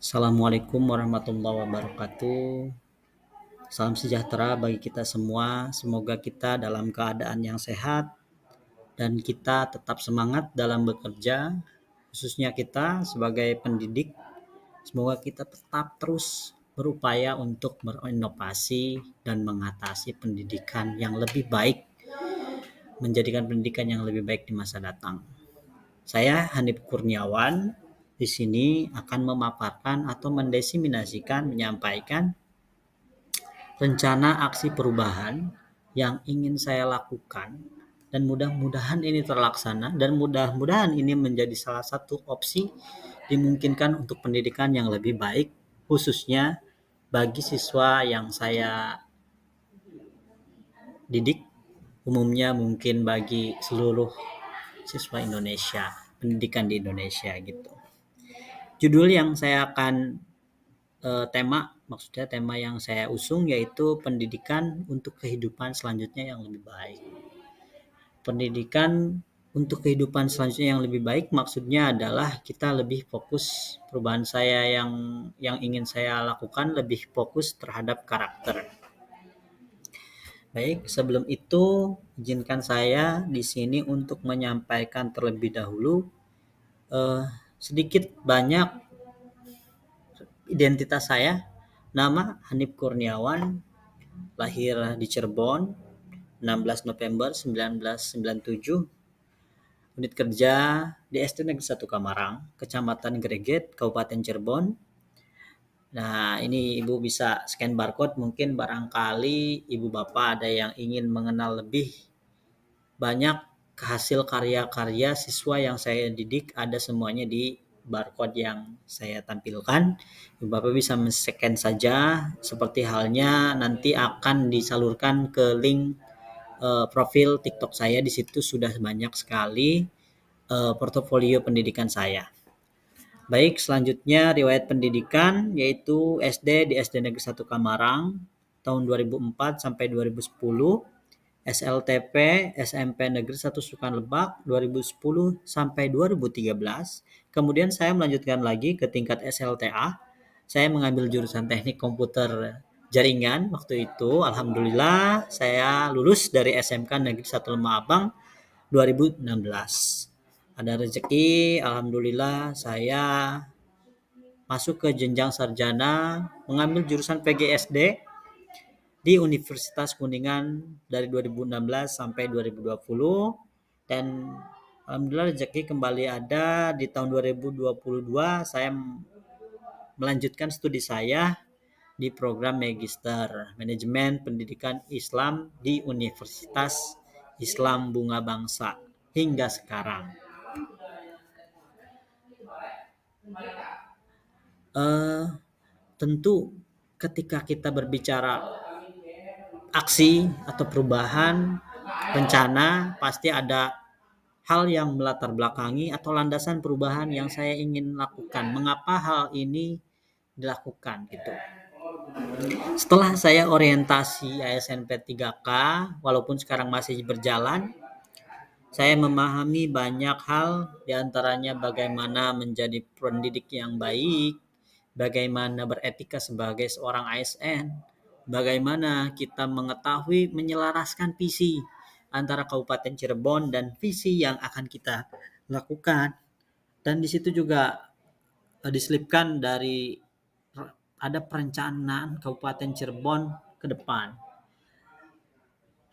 Assalamualaikum warahmatullahi wabarakatuh. Salam sejahtera bagi kita semua. Semoga kita dalam keadaan yang sehat dan kita tetap semangat dalam bekerja, khususnya kita sebagai pendidik. Semoga kita tetap terus berupaya untuk berinovasi dan mengatasi pendidikan yang lebih baik, menjadikan pendidikan yang lebih baik di masa datang. Saya Hanif Kurniawan di sini akan memaparkan atau mendiseminasikan, menyampaikan rencana aksi perubahan yang ingin saya lakukan, dan mudah-mudahan ini terlaksana, dan mudah-mudahan ini menjadi salah satu opsi dimungkinkan untuk pendidikan yang lebih baik, khususnya bagi siswa yang saya didik, umumnya mungkin bagi seluruh siswa Indonesia, pendidikan di Indonesia gitu. Judul yang saya akan maksudnya tema yang saya usung yaitu pendidikan untuk kehidupan selanjutnya yang lebih baik. Pendidikan untuk kehidupan selanjutnya yang lebih baik maksudnya adalah kita lebih fokus, perubahan saya yang ingin saya lakukan lebih fokus terhadap karakter. Baik, sebelum itu izinkan saya di sini untuk menyampaikan terlebih dahulu eh, sedikit banyak identitas saya. Nama Hanif Kurniawan, lahir di Cirebon 16 November 1997, unit kerja di SD Negeri 1 Kamarang, Kecamatan Greget, Kabupaten Cirebon. Nah, ini Ibu bisa scan barcode, mungkin barangkali Ibu Bapak ada yang ingin mengenal lebih banyak hasil karya-karya siswa yang saya didik, ada semuanya di barcode yang saya tampilkan. Ibu Bapak bisa men-scan saja, seperti halnya nanti akan disalurkan ke link profil TikTok saya. Di situ sudah banyak sekali portofolio pendidikan saya. Baik, selanjutnya riwayat pendidikan yaitu SD di SD Negeri 1 Kamarang tahun 2004 sampai 2010, SLTP SMP Negeri 1 Sukan Lebak 2010 sampai 2013. Kemudian saya melanjutkan lagi ke tingkat SLTA. Saya mengambil jurusan Teknik Komputer Jaringan waktu itu. Alhamdulillah saya lulus dari SMK Negeri 1 Lembah Abang 2016. Ada rezeki, alhamdulillah saya masuk ke jenjang sarjana, mengambil jurusan PGSD di Universitas Kuningan dari 2016 sampai 2020, dan alhamdulillah rezeki kembali ada di tahun 2022 saya melanjutkan studi saya di program Magister Manajemen Pendidikan Islam di Universitas Islam Bunga Bangsa hingga sekarang. Eh, Tentu ketika kita berbicara aksi atau perubahan rencana, pasti ada hal yang melatar belakangi atau landasan perubahan yang saya ingin lakukan. Mengapa hal ini dilakukan gitu. Setelah saya orientasi ASNP 3K, walaupun sekarang masih berjalan, saya memahami banyak hal, diantaranya bagaimana menjadi pendidik yang baik, bagaimana beretika sebagai seorang ASN, bagaimana kita mengetahui menyelaraskan visi antara Kabupaten Cirebon dan visi yang akan kita lakukan. Dan di situ juga diselipkan dari ada perencanaan Kabupaten Cirebon ke depan.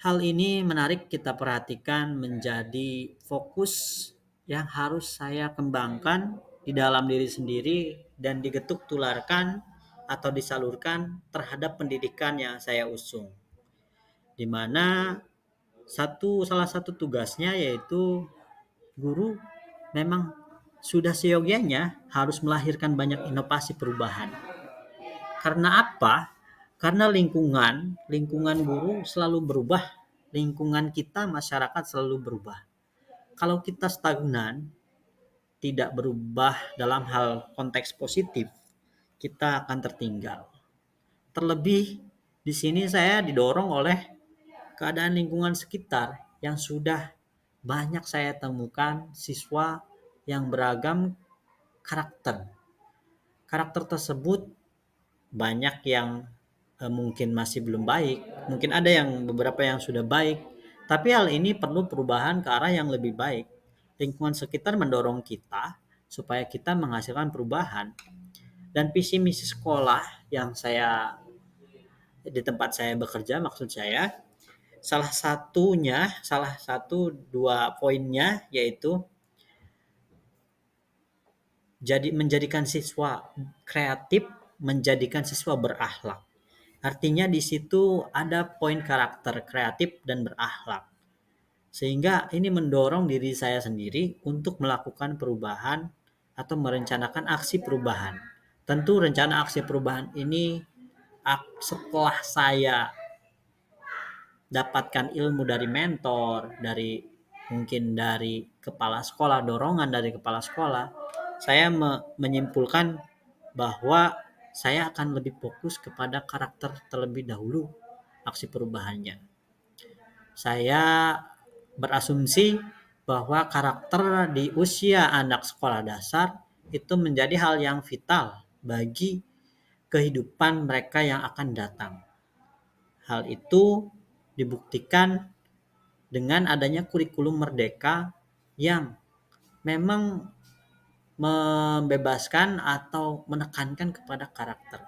Hal ini menarik kita perhatikan menjadi fokus yang harus saya kembangkan di dalam diri sendiri dan digetuk tularkan atau disalurkan terhadap pendidikan yang saya usung. Di mana salah satu tugasnya yaitu guru memang sudah seyogyanya harus melahirkan banyak inovasi perubahan. Karena apa? Karena lingkungan guru selalu berubah, lingkungan kita masyarakat selalu berubah. Kalau kita stagnan, tidak berubah dalam hal konteks positif, kita akan tertinggal. Terlebih di sini saya didorong oleh keadaan lingkungan sekitar yang sudah banyak saya temukan siswa yang beragam karakter. karakter tersebut banyak yang mungkin masih belum baik, mungkin ada yang beberapa yang sudah baik, tapi hal ini perlu perubahan ke arah yang lebih baik. Lingkungan sekitar mendorong kita supaya kita menghasilkan perubahan, dan visi misi sekolah yang saya di tempat saya bekerja, maksud saya salah satu dua poinnya yaitu menjadikan siswa kreatif, menjadikan siswa berakhlak. Artinya di situ ada poin karakter kreatif dan berakhlak. Sehingga ini mendorong diri saya sendiri untuk melakukan perubahan atau merencanakan aksi perubahan. Tentu rencana aksi perubahan ini setelah saya dapatkan ilmu dari mentor, mungkin dari kepala sekolah, dorongan dari kepala sekolah, saya menyimpulkan bahwa saya akan lebih fokus kepada karakter terlebih dahulu aksi perubahannya. Saya berasumsi bahwa karakter di usia anak sekolah dasar itu menjadi hal yang vital bagi kehidupan mereka yang akan datang. Hal itu dibuktikan dengan adanya kurikulum merdeka yang memang membebaskan atau menekankan kepada karakter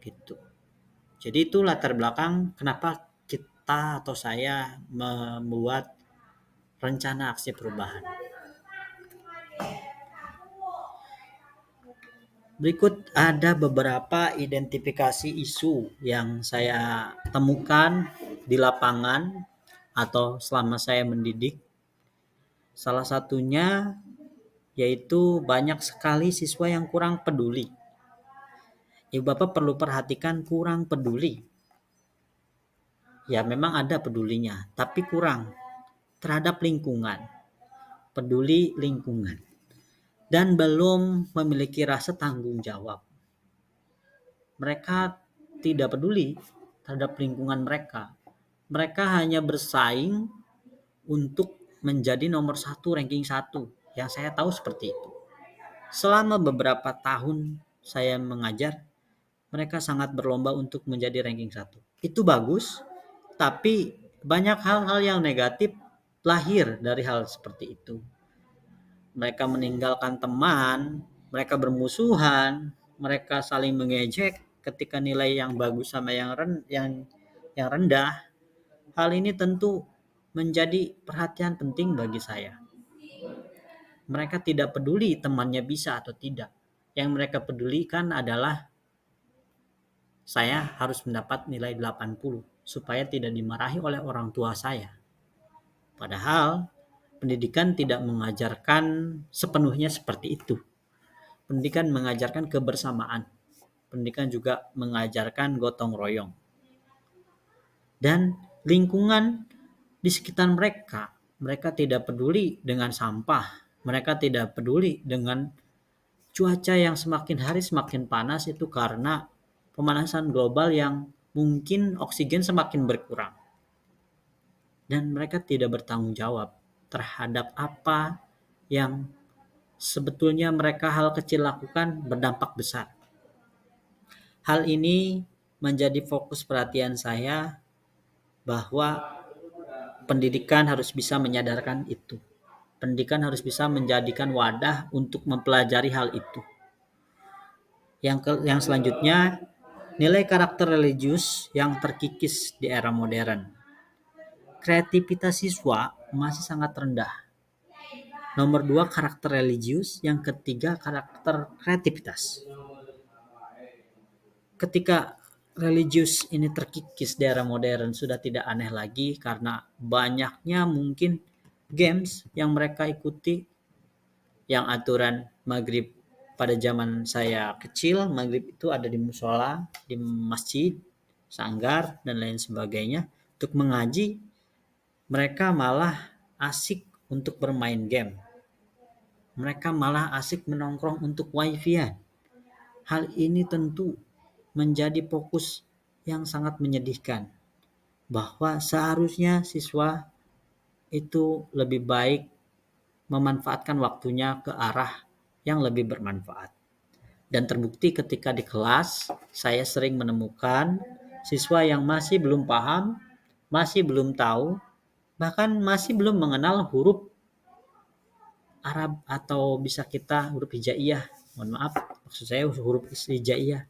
gitu. Jadi itu latar belakang kenapa kita atau saya membuat rencana aksi perubahan. Berikut ada beberapa identifikasi isu yang saya temukan di lapangan atau selama saya mendidik. Salah satunya yaitu banyak sekali siswa yang kurang peduli. Ibu Bapak perlu perhatikan kurang peduli. Ya memang ada pedulinya, tapi kurang terhadap lingkungan. Peduli lingkungan. Dan belum memiliki rasa tanggung jawab. Mereka tidak peduli terhadap lingkungan mereka. Mereka hanya bersaing untuk menjadi nomor 1, ranking 1. Yang saya tahu seperti itu. Selama beberapa tahun saya mengajar, mereka sangat berlomba untuk menjadi ranking 1. Itu bagus, tapi banyak hal-hal yang negatif lahir dari hal seperti itu. Mereka meninggalkan teman, mereka bermusuhan, mereka saling mengejek ketika nilai yang bagus sama yang rendah. Hal ini tentu menjadi perhatian penting bagi saya. Mereka tidak peduli temannya bisa atau tidak. Yang mereka pedulikan adalah saya harus mendapat nilai 80 supaya tidak dimarahi oleh orang tua saya. Padahal pendidikan tidak mengajarkan sepenuhnya seperti itu. Pendidikan mengajarkan kebersamaan. Pendidikan juga mengajarkan gotong royong. Dan lingkungan di sekitar mereka, mereka tidak peduli dengan sampah. Mereka tidak peduli dengan cuaca yang semakin hari semakin panas itu karena pemanasan global yang mungkin oksigen semakin berkurang. Dan mereka tidak bertanggung jawab terhadap apa yang sebetulnya mereka hal kecil lakukan berdampak besar. Hal ini menjadi fokus perhatian saya bahwa pendidikan harus bisa menyadarkan itu. Pendidikan harus bisa menjadikan wadah untuk mempelajari hal itu. Yang selanjutnya, nilai karakter religius yang terkikis di era modern. Kreativitas siswa masih sangat rendah. Nomor 2 karakter religius, yang ketiga karakter kreativitas. Ketika religius ini terkikis di era modern sudah tidak aneh lagi karena banyaknya mungkin games yang mereka ikuti, yang aturan maghrib pada zaman saya kecil, maghrib itu ada di musola, di masjid, sanggar, dan lain sebagainya. Untuk mengaji, mereka malah asik untuk bermain game. Mereka malah asik menongkrong untuk wifi-an. Hal ini tentu menjadi fokus yang sangat menyedihkan. Bahwa seharusnya siswa itu lebih baik memanfaatkan waktunya ke arah yang lebih bermanfaat. Dan terbukti ketika di kelas, saya sering menemukan siswa yang masih belum paham, masih belum tahu, bahkan masih belum mengenal huruf Arab atau bisa kita huruf hijaiyah. Mohon maaf, maksud saya huruf hijaiyah.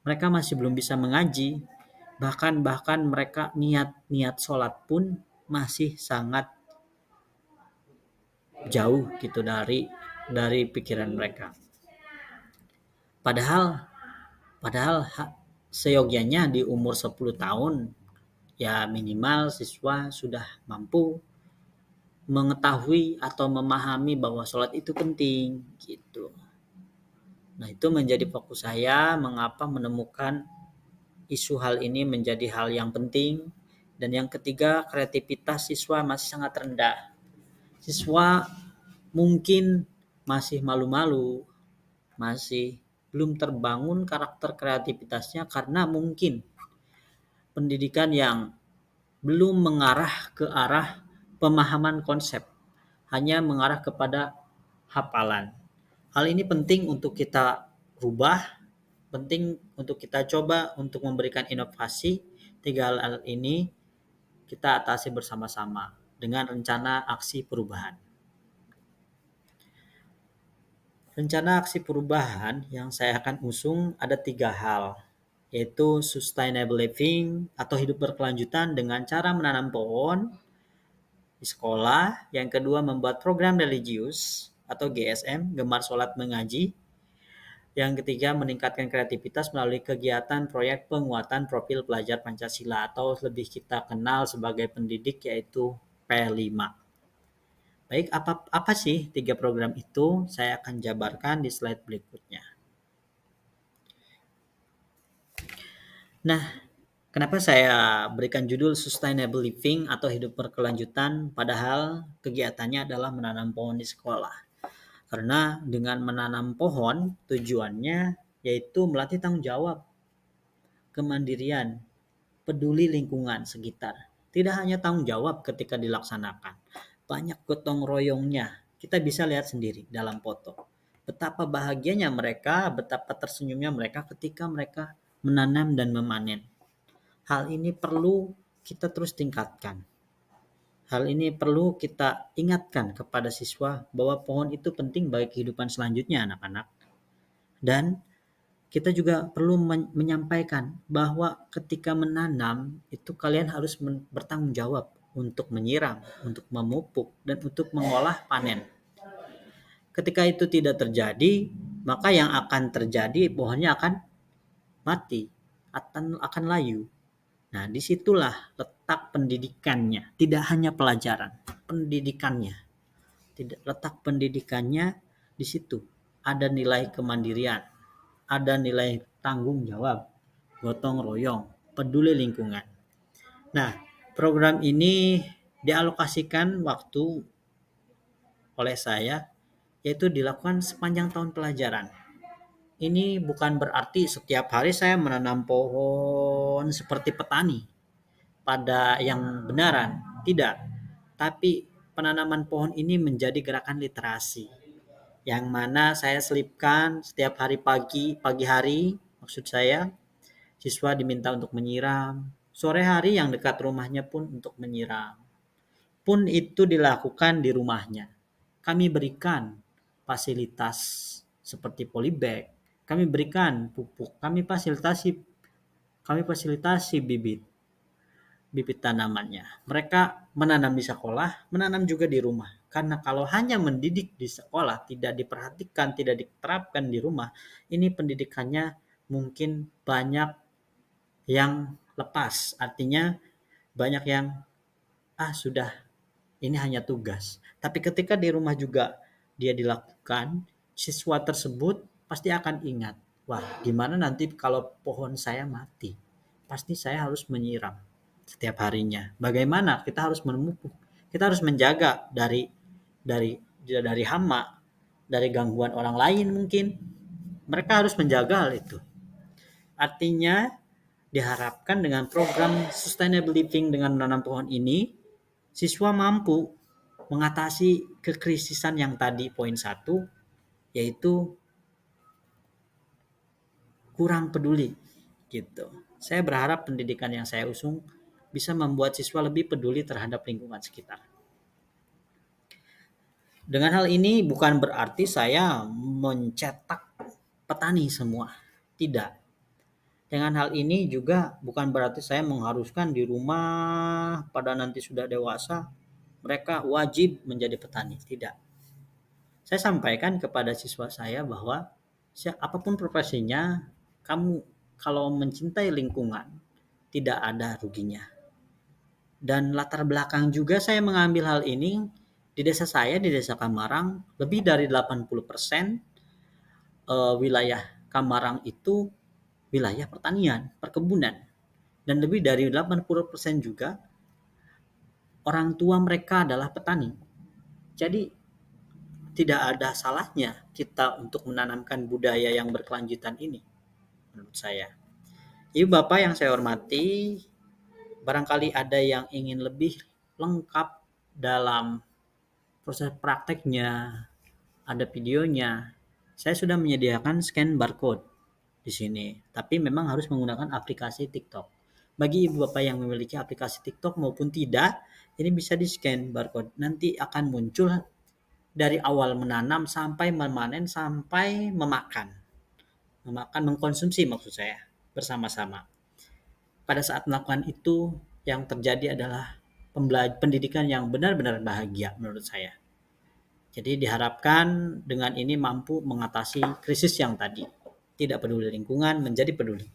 Mereka masih belum bisa mengaji. Bahkan mereka niat sholat pun masih sangat jauh gitu dari pikiran mereka. Padahal padahal seyogyanya di umur 10 tahun ya minimal siswa sudah mampu mengetahui atau memahami bahwa sholat itu penting gitu. Nah, itu menjadi fokus saya mengapa menemukan isu hal ini menjadi hal yang penting. Dan yang ketiga, kreativitas siswa masih sangat rendah. Siswa mungkin masih malu-malu, masih belum terbangun karakter kreativitasnya karena mungkin pendidikan yang belum mengarah ke arah pemahaman konsep, hanya mengarah kepada hafalan. Hal ini penting untuk kita rubah, penting untuk kita coba untuk memberikan inovasi. Tiga hal ini kita atasi bersama-sama dengan rencana aksi perubahan. Rencana aksi perubahan yang saya akan usung ada 3 hal, yaitu sustainable living atau hidup berkelanjutan dengan cara menanam pohon di sekolah. Yang kedua, membuat program religius atau GSM, gemar sholat mengaji. Yang ketiga, meningkatkan kreativitas melalui kegiatan proyek penguatan profil pelajar Pancasila atau lebih kita kenal sebagai pendidik yaitu P5. Baik, apa sih 3 program itu? Saya akan jabarkan di slide berikutnya. Nah, kenapa saya berikan judul Sustainable Living atau hidup berkelanjutan padahal kegiatannya adalah menanam pohon di sekolah? Karena dengan menanam pohon tujuannya yaitu melatih tanggung jawab, kemandirian, peduli lingkungan sekitar. Tidak hanya tanggung jawab ketika dilaksanakan, banyak gotong royongnya. Kita bisa lihat sendiri dalam foto. Betapa bahagianya mereka, betapa tersenyumnya mereka ketika mereka menanam dan memanen. Hal ini perlu kita terus tingkatkan. Hal ini perlu kita ingatkan kepada siswa bahwa pohon itu penting bagi kehidupan selanjutnya anak-anak. Dan kita juga perlu menyampaikan bahwa ketika menanam itu kalian harus bertanggung jawab untuk menyiram, untuk memupuk, dan untuk mengolah panen. Ketika itu tidak terjadi, maka yang akan terjadi pohonnya akan mati, akan layu. Nah, disitulah letak pendidikannya, tidak hanya pelajaran, pendidikannya. Letak pendidikannya di situ. Ada nilai kemandirian, ada nilai tanggung jawab, gotong royong, peduli lingkungan. Nah, program ini dialokasikan waktu oleh saya, yaitu dilakukan sepanjang tahun pelajaran. Ini bukan berarti setiap hari saya menanam pohon seperti petani pada yang benaran, tidak. Tapi penanaman pohon ini menjadi gerakan literasi, yang mana saya selipkan setiap hari pagi hari, maksud saya, siswa diminta untuk menyiram. Sore hari yang dekat rumahnya pun untuk menyiram. Pun itu dilakukan di rumahnya. Kami berikan fasilitas seperti polybag, kami berikan pupuk, kami fasilitasi bibit tanamannya. Mereka menanam di sekolah, menanam juga di rumah. Karena kalau hanya mendidik di sekolah, tidak diperhatikan, tidak diterapkan di rumah, ini pendidikannya mungkin banyak yang lepas. Artinya banyak yang sudah ini hanya tugas. Tapi ketika di rumah juga dia dilakukan, siswa tersebut pasti akan ingat, wah, gimana nanti kalau pohon saya mati? Pasti saya harus menyiram setiap harinya. Bagaimana? Kita harus memupuk. Kita harus menjaga dari hama, dari gangguan orang lain mungkin. Mereka harus menjaga hal itu. Artinya diharapkan dengan program Sustainable Living dengan menanam pohon ini, siswa mampu mengatasi kekrisisan yang tadi poin 1, yaitu kurang peduli gitu. Saya berharap pendidikan yang saya usung bisa membuat siswa lebih peduli terhadap lingkungan sekitar. Dengan hal ini bukan berarti saya mencetak petani semua. Tidak. Dengan hal ini juga bukan berarti saya mengharuskan di rumah pada nanti sudah dewasa mereka wajib menjadi petani. Tidak. Saya sampaikan kepada siswa saya bahwa apapun profesinya, kamu kalau mencintai lingkungan tidak ada ruginya. Dan latar belakang juga saya mengambil hal ini di desa saya, di desa Kamarang, lebih dari 80% wilayah Kamarang itu wilayah pertanian, perkebunan. Dan lebih dari 80% juga orang tua mereka adalah petani. Jadi tidak ada salahnya kita untuk menanamkan budaya yang berkelanjutan ini menurut saya. Ibu bapak yang saya hormati, barangkali ada yang ingin lebih lengkap dalam proses prakteknya, ada videonya. Saya sudah menyediakan scan barcode di sini, tapi memang harus menggunakan aplikasi TikTok. Bagi ibu bapak yang memiliki aplikasi TikTok maupun tidak, ini bisa di-scan barcode. Nanti akan muncul dari awal menanam sampai memanen sampai memakan. Mengkonsumsi maksud saya bersama-sama. Pada saat melakukan itu yang terjadi adalah pendidikan yang benar-benar bahagia menurut saya. Jadi diharapkan dengan ini mampu mengatasi krisis yang tadi. Tidak peduli lingkungan menjadi peduli.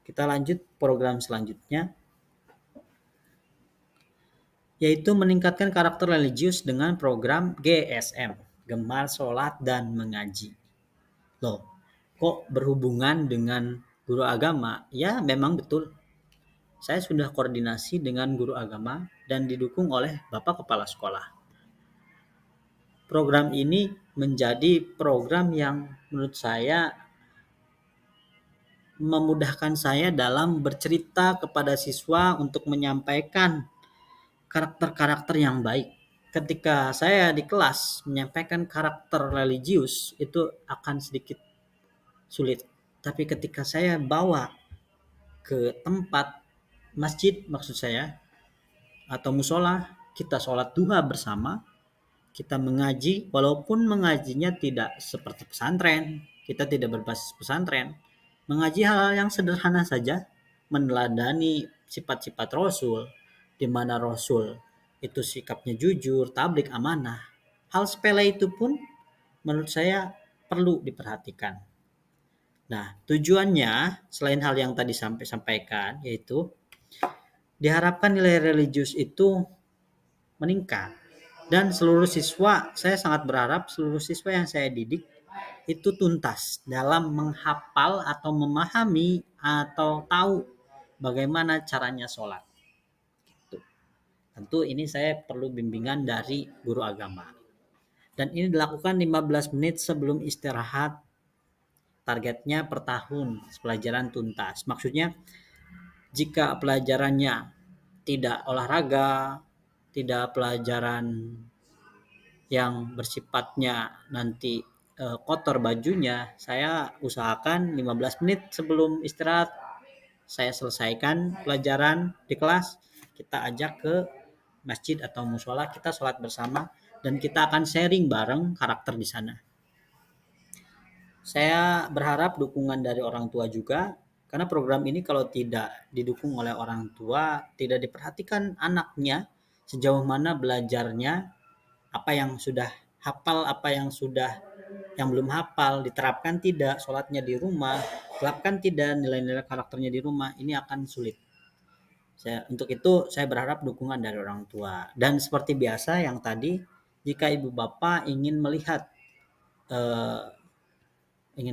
Kita lanjut program selanjutnya, yaitu meningkatkan karakter religius dengan program GSM, Gemar Sholat dan Mengaji. Loh, kok berhubungan dengan guru agama? Ya, memang betul. Saya sudah koordinasi dengan guru agama dan didukung oleh Bapak Kepala Sekolah. Program ini menjadi program yang menurut saya memudahkan saya dalam bercerita kepada siswa untuk menyampaikan karakter-karakter yang baik. Ketika saya di kelas menyampaikan karakter religius itu akan sedikit sulit. Tapi ketika saya bawa ke tempat masjid maksud saya atau musola, kita sholat duha bersama, kita mengaji, walaupun mengajinya tidak seperti pesantren, kita tidak berbasis pesantren, mengaji hal-hal yang sederhana saja, meneladani sifat-sifat Rasul, di mana Rasul itu sikapnya jujur, tablik, amanah. Hal sepele itu pun menurut saya perlu diperhatikan. Nah, tujuannya selain hal yang tadi sampaikan, yaitu diharapkan nilai religius itu meningkat. Dan seluruh siswa, saya sangat berharap seluruh siswa yang saya didik itu tuntas dalam menghafal atau memahami atau tahu bagaimana caranya sholat. Gitu. Tentu ini saya perlu bimbingan dari guru agama. Dan ini dilakukan 15 menit sebelum istirahat. Targetnya per tahun pelajaran tuntas. Maksudnya jika pelajarannya tidak olahraga, tidak pelajaran yang bersifatnya nanti kotor bajunya, saya usahakan 15 menit sebelum istirahat saya selesaikan pelajaran di kelas, kita ajak ke masjid atau musola, kita sholat bersama dan kita akan sharing bareng karakter di sana. Saya berharap dukungan dari orang tua juga, karena program ini kalau tidak didukung oleh orang tua, tidak diperhatikan anaknya sejauh mana belajarnya, apa yang sudah hafal, apa yang belum hafal, diterapkan tidak, sholatnya di rumah, terapkan tidak nilai-nilai karakternya di rumah, ini akan sulit. Untuk itu saya berharap dukungan dari orang tua. Dan seperti biasa yang tadi, jika ibu bapak ingin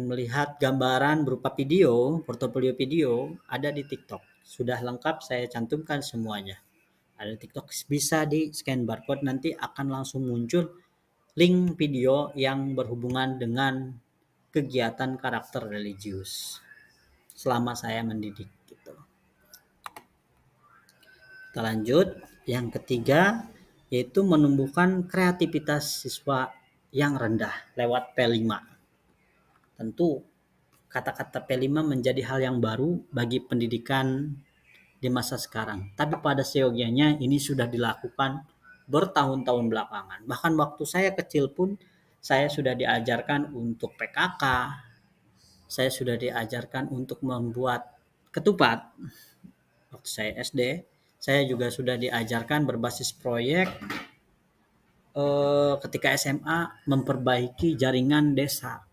melihat gambaran berupa video, portofolio video, ada di TikTok. Sudah lengkap saya cantumkan semuanya. Ada di TikTok, bisa di scan barcode, nanti akan langsung muncul link video yang berhubungan dengan kegiatan karakter religius selama saya mendidik gitu. Kita lanjut, yang ketiga yaitu menumbuhkan kreativitas siswa yang rendah lewat P5. Tentu kata-kata P5 menjadi hal yang baru bagi pendidikan di masa sekarang. Tapi pada seyogianya ini sudah dilakukan bertahun-tahun belakangan. Bahkan waktu saya kecil pun saya sudah diajarkan untuk PKK, saya sudah diajarkan untuk membuat ketupat. Waktu saya SD, saya juga sudah diajarkan berbasis proyek ketika SMA memperbaiki jaringan desa.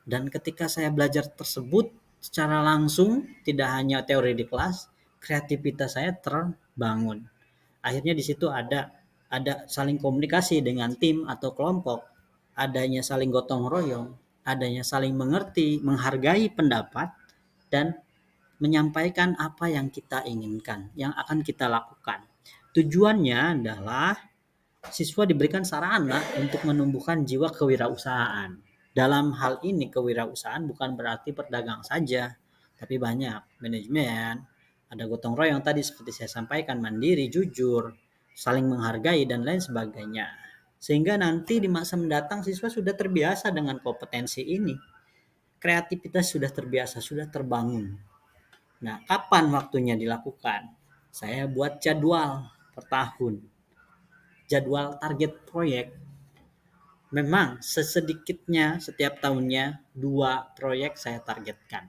Dan ketika saya belajar tersebut secara langsung, tidak hanya teori di kelas, kreativitas saya terbangun. Akhirnya di situ ada saling komunikasi dengan tim atau kelompok, adanya saling gotong royong, adanya saling mengerti, menghargai pendapat, dan menyampaikan apa yang kita inginkan, yang akan kita lakukan. Tujuannya adalah siswa diberikan sarana untuk menumbuhkan jiwa kewirausahaan. Dalam hal ini kewirausahaan bukan berarti berdagang saja, tapi banyak manajemen, ada gotong royong tadi seperti saya sampaikan, mandiri, jujur, saling menghargai dan lain sebagainya. Sehingga nanti di masa mendatang siswa sudah terbiasa dengan kompetensi ini. Kreativitas sudah terbiasa, sudah terbangun. Nah, kapan waktunya dilakukan? Saya buat jadwal per tahun, jadwal target proyek. Memang sesedikitnya setiap tahunnya 2 proyek saya targetkan.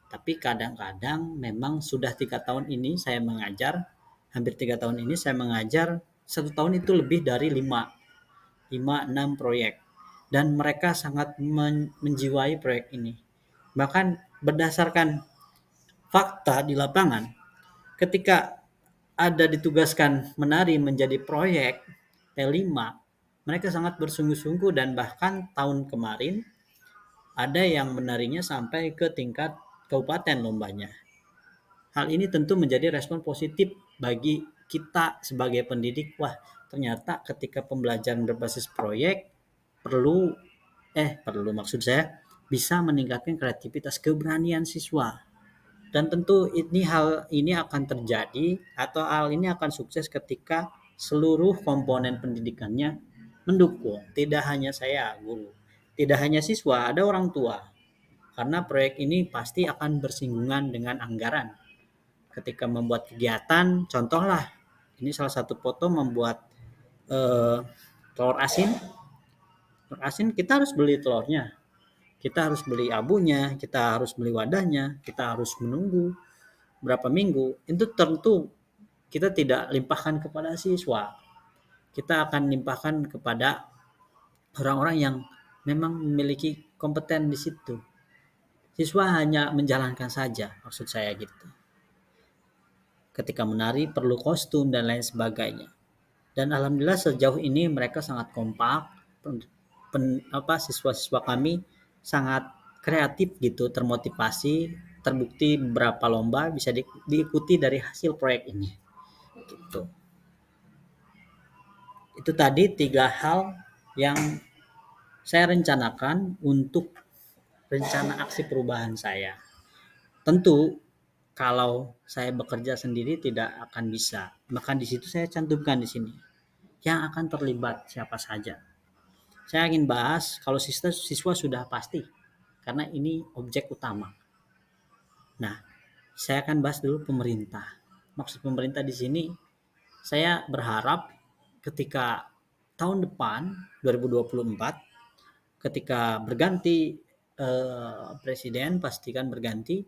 Tapi kadang-kadang memang sudah 3 tahun ini saya mengajar, hampir 3 tahun ini saya mengajar, 1 tahun itu lebih dari 5-6 proyek. Dan mereka sangat menjiwai proyek ini. Bahkan berdasarkan fakta di lapangan, ketika ada ditugaskan menari menjadi proyek P5, mereka sangat bersungguh-sungguh dan bahkan tahun kemarin ada yang menarinya sampai ke tingkat kabupaten lombanya. Hal ini tentu menjadi respon positif bagi kita sebagai pendidik. Wah, ternyata ketika pembelajaran berbasis proyek perlu maksud saya bisa meningkatkan kreativitas, keberanian siswa. Dan tentu hal ini akan terjadi atau hal ini akan sukses ketika seluruh komponen pendidikannya mendukung. Tidak hanya saya, guru, tidak hanya siswa, ada orang tua. Karena proyek ini pasti akan bersinggungan dengan anggaran. Ketika membuat kegiatan, contohlah, ini salah satu foto membuat telur asin. Telur asin kita harus beli telurnya, kita harus beli abunya, kita harus beli wadahnya, kita harus menunggu berapa minggu. Itu tentu kita tidak limpahkan kepada siswa, kita akan limpahkan kepada orang-orang yang memang memiliki kompeten di situ. Siswa hanya menjalankan saja, maksud saya gitu. Ketika menari perlu kostum dan lain sebagainya. Dan alhamdulillah sejauh ini mereka sangat kompak. Siswa-siswa kami sangat kreatif gitu, termotivasi, terbukti beberapa lomba bisa diikuti dari hasil proyek ini. Gitu. Itu tadi 3 hal yang saya rencanakan untuk rencana aksi perubahan saya. Tentu kalau saya bekerja sendiri tidak akan bisa. Maka di situ saya cantumkan di sini. Yang akan terlibat siapa saja. Saya ingin bahas kalau siswa sudah pasti. Karena ini objek utama. Nah, saya akan bahas dulu pemerintah. Maksud pemerintah di sini, saya berharap ketika tahun depan 2024, ketika berganti presiden, pastikan berganti,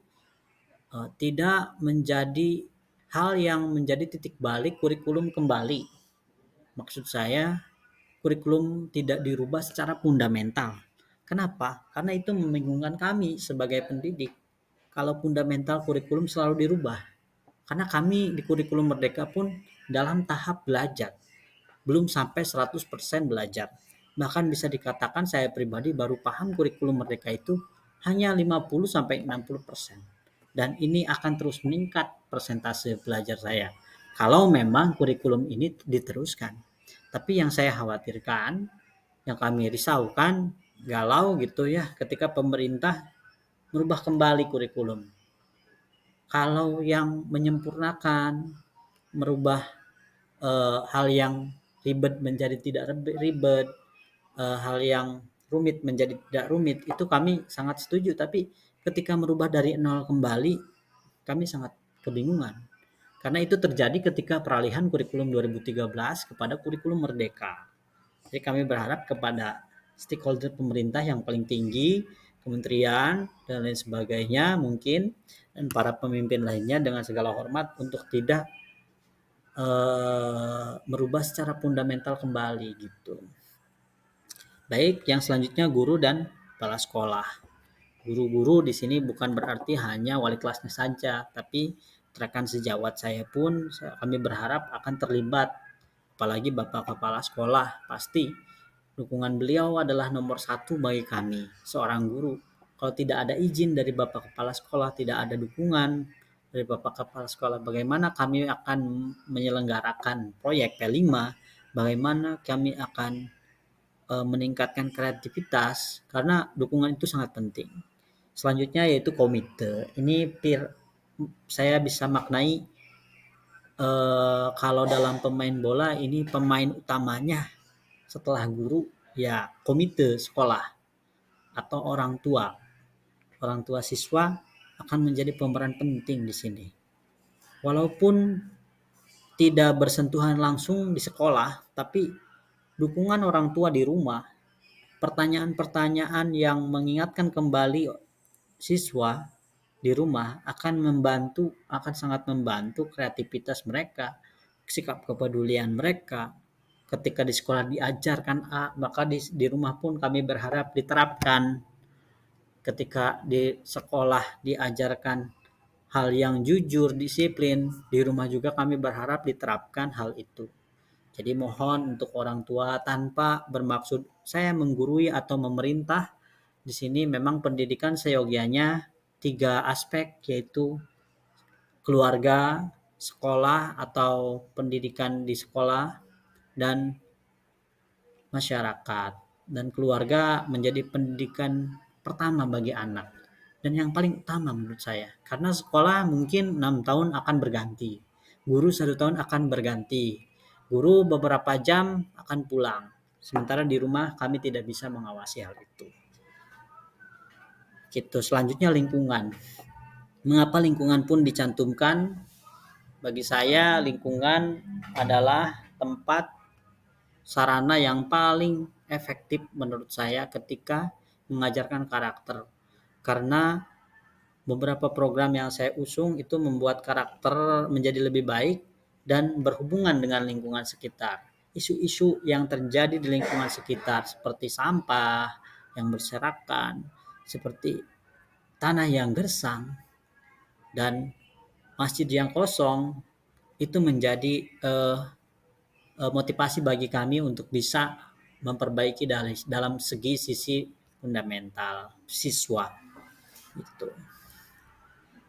tidak menjadi hal yang menjadi titik balik kurikulum kembali. Maksud saya, kurikulum tidak dirubah secara fundamental. Kenapa? Karena itu membingungkan kami sebagai pendidik. Kalau fundamental kurikulum selalu dirubah. Karena kami di kurikulum Merdeka pun dalam tahap belajar. Belum sampai 100% belajar. Bahkan bisa dikatakan saya pribadi baru paham kurikulum Merdeka itu hanya 50-60%. Dan ini akan terus meningkat persentase belajar saya. Kalau memang kurikulum ini diteruskan. Tapi yang saya khawatirkan, yang kami risaukan, galau gitu ya ketika pemerintah merubah kembali kurikulum. Kalau yang menyempurnakan, merubah hal yang ribet menjadi tidak ribet, hal yang rumit menjadi tidak rumit, itu kami sangat setuju. Tapi ketika merubah dari nol kembali, kami sangat kebingungan. Karena itu terjadi ketika peralihan kurikulum 2013 kepada kurikulum Merdeka. Jadi kami berharap kepada stakeholder pemerintah yang paling tinggi, kementerian dan lain sebagainya mungkin, dan para pemimpin lainnya dengan segala hormat untuk tidak merubah secara fundamental kembali gitu. Baik, yang selanjutnya guru dan kepala sekolah. Guru-guru di sini bukan berarti hanya wali kelasnya saja, tapi rekan sejawat saya pun kami berharap akan terlibat, apalagi Bapak Kepala Sekolah. Pasti dukungan beliau adalah nomor satu bagi kami, seorang guru. Kalau tidak ada izin dari Bapak Kepala Sekolah, tidak ada dukungan dari Bapak Kepala Sekolah, bagaimana kami akan menyelenggarakan proyek P5, bagaimana kami akan meningkatkan kreativitas, karena dukungan itu sangat penting. Selanjutnya yaitu komite. Ini saya bisa maknai kalau dalam pemain bola ini pemain utamanya setelah guru ya komite sekolah atau orang tua. Orang tua siswa akan menjadi pemeran penting di sini. Walaupun tidak bersentuhan langsung di sekolah, tapi dukungan orang tua di rumah, pertanyaan-pertanyaan yang mengingatkan kembali siswa di rumah akan sangat membantu kreativitas mereka, sikap kepedulian mereka. Ketika di sekolah diajarkan A, maka di rumah pun kami berharap diterapkan. Ketika di sekolah diajarkan hal yang jujur, disiplin, di rumah juga kami berharap diterapkan hal itu. Jadi mohon untuk orang tua, tanpa bermaksud saya menggurui atau memerintah, di sini memang pendidikan seyogianya 3 aspek, yaitu keluarga, sekolah atau pendidikan di sekolah, dan masyarakat. Dan keluarga menjadi pendidikan pertama bagi anak dan yang paling utama menurut saya. Karena sekolah mungkin 6 tahun akan berganti. Guru 1 tahun akan berganti. Guru beberapa jam akan pulang. Sementara di rumah kami tidak bisa mengawasi hal itu. Gitu. Selanjutnya lingkungan. Mengapa lingkungan pun dicantumkan? Bagi saya lingkungan adalah tempat sarana yang paling efektif menurut saya ketika mengajarkan karakter. Karena beberapa program yang saya usung itu membuat karakter menjadi lebih baik dan berhubungan dengan lingkungan sekitar. Isu-isu yang terjadi di lingkungan sekitar seperti sampah yang berserakan, seperti tanah yang gersang, dan masjid yang kosong, itu menjadi motivasi bagi kami untuk bisa memperbaiki dalam segi sisi fundamental siswa gitu.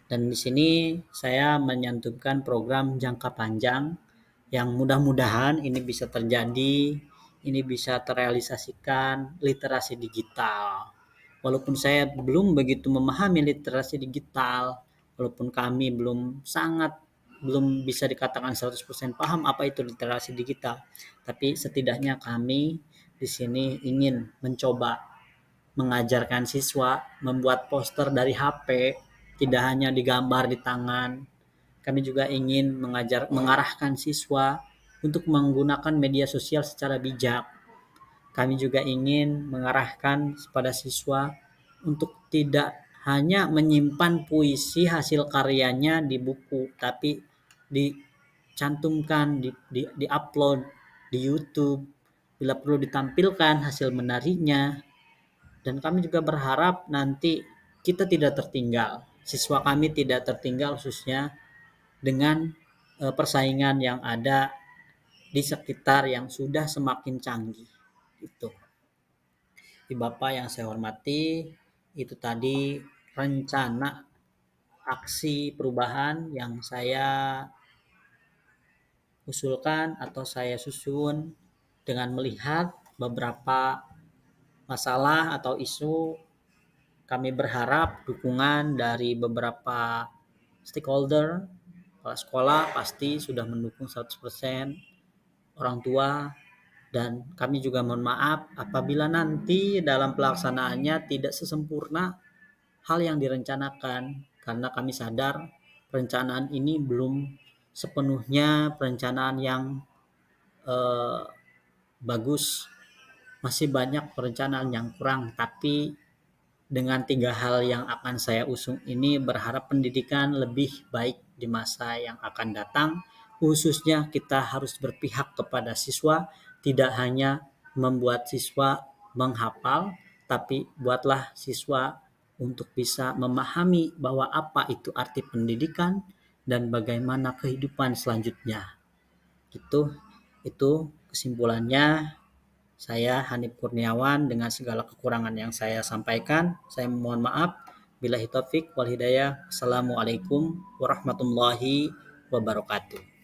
Dan di sini saya menyantumkan program jangka panjang yang mudah-mudahan ini bisa terjadi, ini bisa terrealisasikan, literasi digital. Walaupun saya belum begitu memahami literasi digital, walaupun kami belum bisa dikatakan 100% paham apa itu literasi digital, tapi setidaknya kami di sini ingin mencoba mengajarkan siswa membuat poster dari HP, tidak hanya digambar di tangan. Kami juga ingin mengarahkan siswa untuk menggunakan media sosial secara bijak. Kami juga ingin mengarahkan kepada siswa untuk tidak hanya menyimpan puisi hasil karyanya di buku, tapi dicantumkan, di-upload di YouTube, bila perlu ditampilkan hasil menarinya. Dan kami juga berharap nanti kita tidak tertinggal, siswa kami tidak tertinggal khususnya dengan persaingan yang ada di sekitar yang sudah semakin canggih. Itu. Di Bapak yang saya hormati, itu tadi rencana aksi perubahan yang saya usulkan atau saya susun dengan melihat beberapa masalah atau isu. Kami berharap dukungan dari beberapa stakeholder. Kepala sekolah pasti sudah mendukung 100%, orang tua Dan kami juga mohon maaf apabila nanti dalam pelaksanaannya tidak sesempurna hal yang direncanakan, karena kami sadar perencanaan ini belum sepenuhnya perencanaan yang eh, bagus, masih banyak perencanaan yang kurang. Tapi dengan 3 hal yang akan saya usung ini, berharap pendidikan lebih baik di masa yang akan datang. Khususnya kita harus berpihak kepada siswa, tidak hanya membuat siswa menghafal, tapi buatlah siswa untuk bisa memahami bahwa apa itu arti pendidikan dan bagaimana kehidupan selanjutnya. Itu kesimpulannya. Saya Hanif Kurniawan dengan segala kekurangan yang saya sampaikan. Saya mohon maaf. Billahi taufik wal hidayah. Assalamualaikum warahmatullahi wabarakatuh.